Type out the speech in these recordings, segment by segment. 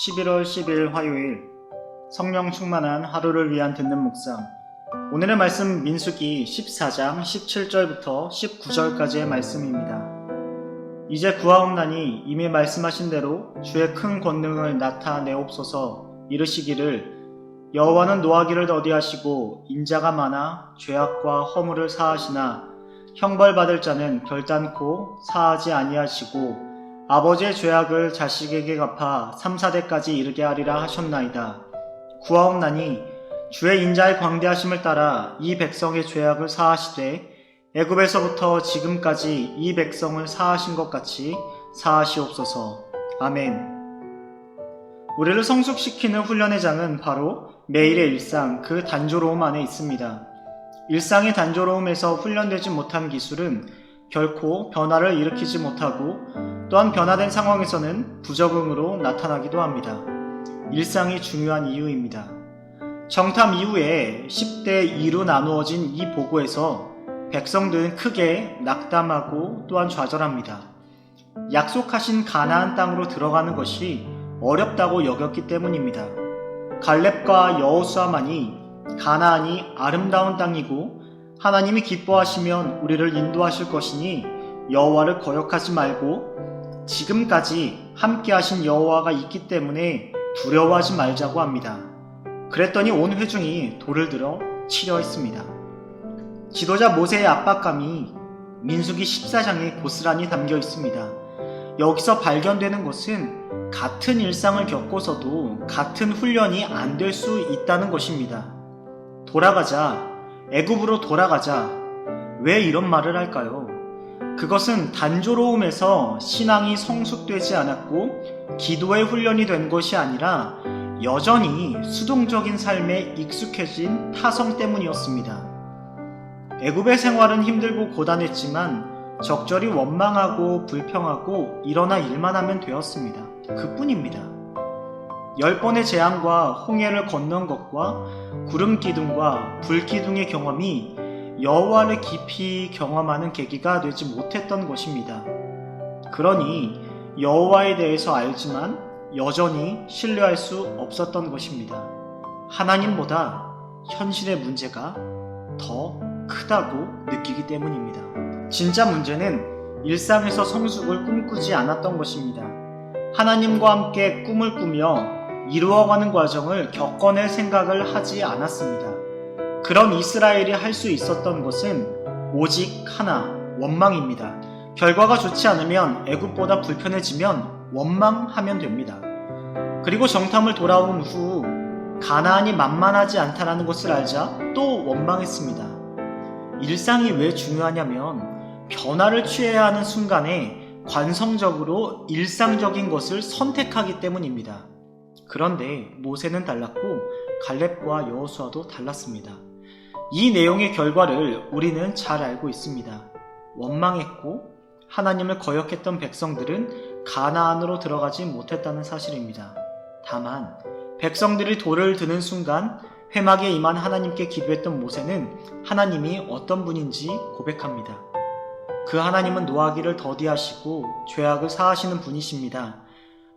11월 10일 화요일 성령 충만한 하루를 위한 듣는 묵상. 오늘의 말씀 민수기 14장 17절부터 19절까지의 말씀입니다. 이제 구하옵나니 이미 말씀하신 대로 주의 큰 권능을 나타내옵소서. 이르시기를 여호와는 노하기를 더디하시고 인자가 많아 죄악과 허물을 사하시나 형벌받을 자는 결단코 사하지 아니하시고 아버지의 죄악을 자식에게 갚아 3, 4대까지 이르게 하리라 하셨나이다. 구하옵나니 주의 인자의 광대하심을 따라 이 백성의 죄악을 사하시되 애굽에서부터 지금까지 이 백성을 사하신 것 같이 사하시옵소서. 아멘. 우리를 성숙시키는 훈련의 장은 바로 매일의 일상, 그 단조로움 안에 있습니다. 일상의 단조로움에서 훈련되지 못한 기술은 결코 변화를 일으키지 못하고 또한 변화된 상황에서는 부적응으로 나타나기도 합니다. 일상이 중요한 이유입니다. 정탐 이후에 10대 2로 나누어진 이 보고에서 백성들은 크게 낙담하고 또한 좌절합니다. 약속하신 가나안 땅으로 들어가는 것이 어렵다고 여겼기 때문입니다. 갈렙과 여호수아만이 가나안이 아름다운 땅이고 하나님이 기뻐하시면 우리를 인도하실 것이니 여호와를 거역하지 말고 지금까지 함께 하신 여호와가 있기 때문에 두려워하지 말자고 합니다. 그랬더니 온 회중이 돌을 들어 치려 했습니다. 지도자 모세의 압박감이 민수기 14장에 고스란히 담겨 있습니다. 여기서 발견되는 것은 같은 일상을 겪고서도 같은 훈련이 안 될 수 있다는 것입니다. 돌아가자, 애굽으로 돌아가자. 왜 이런 말을 할까요? 그것은 단조로움에서 신앙이 성숙되지 않았고 기도의 훈련이 된 것이 아니라 여전히 수동적인 삶에 익숙해진 타성 때문이었습니다. 애굽의 생활은 힘들고 고단했지만 적절히 원망하고 불평하고 일어나 일만 하면 되었습니다. 그뿐입니다. 10번의 재앙과 홍해를 건넌 것과 구름 기둥과 불 기둥의 경험이 여호와를 깊이 경험하는 계기가 되지 못했던 것입니다. 그러니 여호와에 대해서 알지만 여전히 신뢰할 수 없었던 것입니다. 하나님보다 현실의 문제가 더 크다고 느끼기 때문입니다. 진짜 문제는 일상에서 성숙을 꿈꾸지 않았던 것입니다. 하나님과 함께 꿈을 꾸며 이루어가는 과정을 겪어낼 생각을 하지 않았습니다. 그런 이스라엘이 할 수 있었던 것은 오직 하나, 원망입니다. 결과가 좋지 않으면 애굽보다 불편해지면 원망하면 됩니다. 그리고 정탐을 돌아온 후 가나안이 만만하지 않다는 것을 알자 또 원망했습니다. 일상이 왜 중요하냐면 변화를 취해야 하는 순간에 관성적으로 일상적인 것을 선택하기 때문입니다. 그런데 모세는 달랐고 갈렙과 여호수아도 달랐습니다. 이 내용의 결과를 우리는 잘 알고 있습니다. 원망했고 하나님을 거역했던 백성들은 가나안으로 들어가지 못했다는 사실입니다. 다만 백성들이 돌을 드는 순간 회막에 임한 하나님께 기도했던 모세는 하나님이 어떤 분인지 고백합니다. 그 하나님은 노하기를 더디하시고 죄악을 사하시는 분이십니다.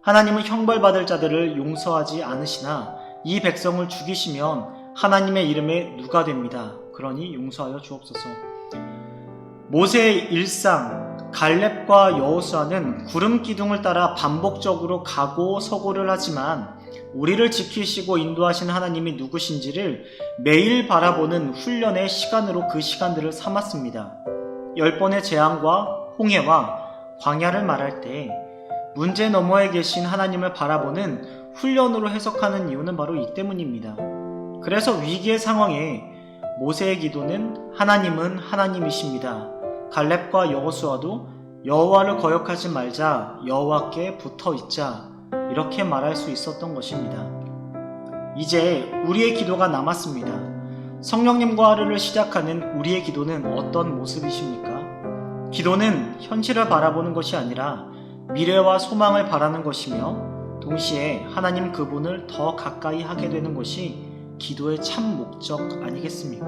하나님은 형벌받을 자들을 용서하지 않으시나 이 백성을 죽이시면 하나님의 이름에 누가 됩니다. 그러니 용서하여 주옵소서. 모세의 일상, 갈렙과 여호수아는 구름 기둥을 따라 반복적으로 가고 서고를 하지만 우리를 지키시고 인도하신 하나님이 누구신지를 매일 바라보는 훈련의 시간으로 그 시간들을 삼았습니다. 10번의 재앙과 홍해와 광야를 말할 때 문제 너머에 계신 하나님을 바라보는 훈련으로 해석하는 이유는 바로 이 때문입니다. 그래서 위기의 상황에 모세의 기도는 하나님은 하나님이십니다. 갈렙과 여호수아도 여호와를 거역하지 말자, 여호와께 붙어 있자, 이렇게 말할 수 있었던 것입니다. 이제 우리의 기도가 남았습니다. 성령님과 하루를 시작하는 우리의 기도는 어떤 모습이십니까? 기도는 현실을 바라보는 것이 아니라 미래와 소망을 바라는 것이며 동시에 하나님 그분을 더 가까이 하게 되는 것이 기도의 참 목적 아니겠습니까?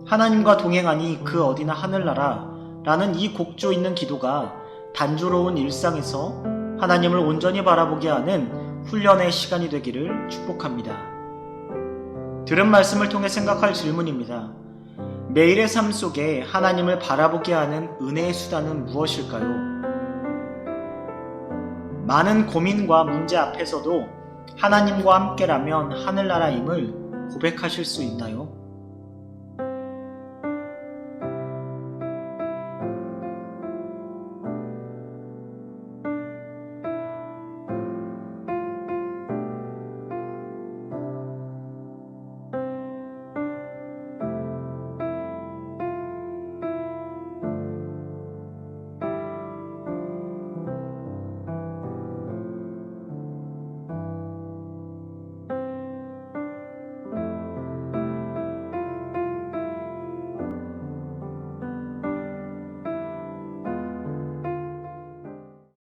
하나님과 동행하니 그 어디나 하늘나라 라는 이 곡조 있는 기도가 단조로운 일상에서 하나님을 온전히 바라보게 하는 훈련의 시간이 되기를 축복합니다. 들은 말씀을 통해 생각할 질문입니다. 매일의 삶 속에 하나님을 바라보게 하는 은혜의 수단은 무엇일까요? 많은 고민과 문제 앞에서도 하나님과 함께라면 하늘나라임을 고백하실 수 있나요?